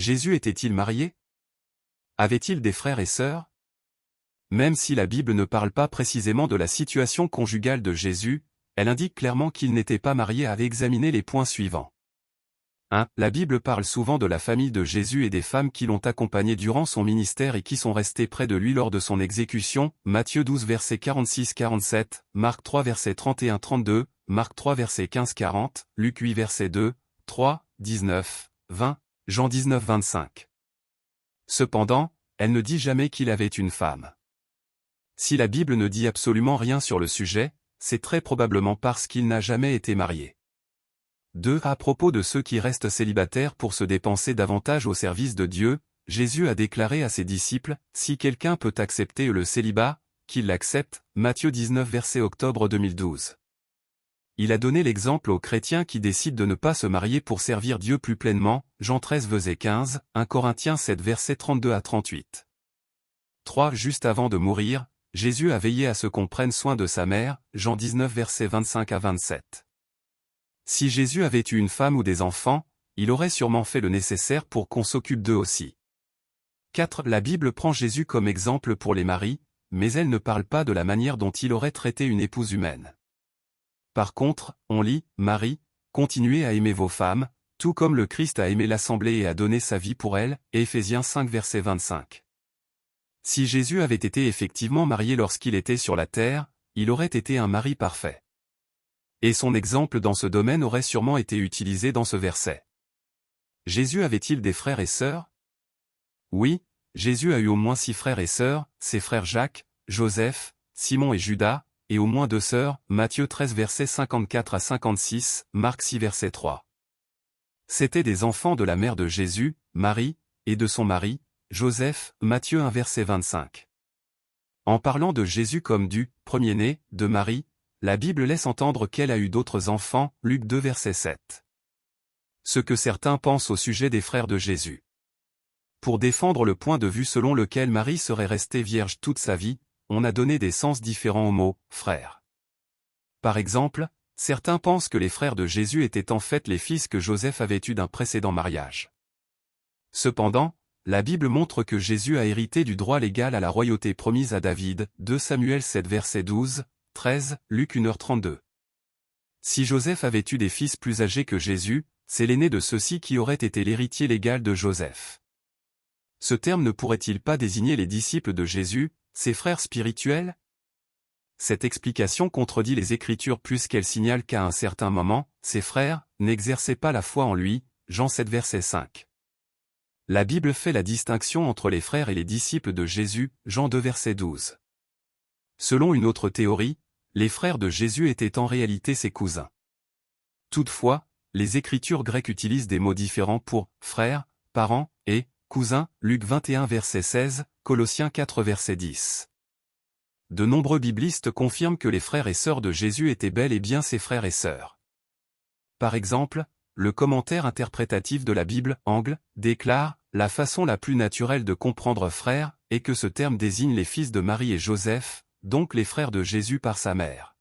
Jésus était-il marié? Avait-il des frères et sœurs? Même si la Bible ne parle pas précisément de la situation conjugale de Jésus, elle indique clairement qu'il n'était pas marié. À examiner les points suivants. 1. La Bible parle souvent de la famille de Jésus et des femmes qui l'ont accompagné durant son ministère et qui sont restées près de lui lors de son exécution, Matthieu 12 verset 46-47, Marc 3 verset 31-32, Marc 3 verset 15-40, Luc 8 verset 2, 3, 19, 20, Jean 19 25. Cependant, elle ne dit jamais qu'il avait une femme. Si la Bible ne dit absolument rien sur le sujet, c'est très probablement parce qu'il n'a jamais été marié. 2. À propos de ceux qui restent célibataires pour se dépenser davantage au service de Dieu, Jésus a déclaré à ses disciples, « Si quelqu'un peut accepter le célibat, qu'il l'accepte » Matthieu 19 verset octobre 2012. Il a donné l'exemple aux chrétiens qui décident de ne pas se marier pour servir Dieu plus pleinement, Jean 13 verset 15, 1 Corinthiens 7 verset 32 à 38. 3. Juste avant de mourir, Jésus a veillé à ce qu'on prenne soin de sa mère, Jean 19 verset 25 à 27. Si Jésus avait eu une femme ou des enfants, il aurait sûrement fait le nécessaire pour qu'on s'occupe d'eux aussi. 4. La Bible prend Jésus comme exemple pour les maris, mais elle ne parle pas de la manière dont il aurait traité une épouse humaine. Par contre, on lit, « Marie, continuez à aimer vos femmes, tout comme le Christ a aimé l'assemblée et a donné sa vie pour elle » Éphésiens 5 verset 25. Si Jésus avait été effectivement marié lorsqu'il était sur la terre, il aurait été un mari parfait. Et son exemple dans ce domaine aurait sûrement été utilisé dans ce verset. Jésus avait-il des frères et sœurs? Oui, Jésus a eu au moins 6 frères et sœurs, ses frères Jacques, Joseph, Simon et Judas, et au moins 2 sœurs, Matthieu 13 versets 54 à 56, Marc 6 verset 3. C'étaient des enfants de la mère de Jésus, Marie, et de son mari, Joseph, Matthieu 1 verset 25. En parlant de Jésus comme du premier-né de Marie, la Bible laisse entendre qu'elle a eu d'autres enfants, Luc 2 verset 7. Ce que certains pensent au sujet des frères de Jésus. Pour défendre le point de vue selon lequel Marie serait restée vierge toute sa vie, on a donné des sens différents au mot « frère ». Par exemple, certains pensent que les frères de Jésus étaient en fait les fils que Joseph avait eus d'un précédent mariage. Cependant, la Bible montre que Jésus a hérité du droit légal à la royauté promise à David, 2 Samuel 7 verset 12, 13, Luc 1h32. Si Joseph avait eu des fils plus âgés que Jésus, c'est l'aîné de ceux-ci qui aurait été l'héritier légal de Joseph. Ce terme ne pourrait-il pas désigner les disciples de Jésus, ses frères spirituels? Cette explication contredit les Écritures puisqu'elle signale qu'à un certain moment, ses frères n'exerçaient pas la foi en lui, Jean 7 verset 5. La Bible fait la distinction entre les frères et les disciples de Jésus, Jean 2 verset 12. Selon une autre théorie, les frères de Jésus étaient en réalité ses cousins. Toutefois, les Écritures grecques utilisent des mots différents pour « frères »,« parents » et « cousins », Luc 21 verset 16, Colossiens 4 verset 10. De nombreux biblistes confirment que les frères et sœurs de Jésus étaient bel et bien ses frères et sœurs. Par exemple, le commentaire interprétatif de la Bible, Angle, déclare « La façon la plus naturelle de comprendre frère est que ce terme désigne les fils de Marie et Joseph, donc les frères de Jésus par sa mère. »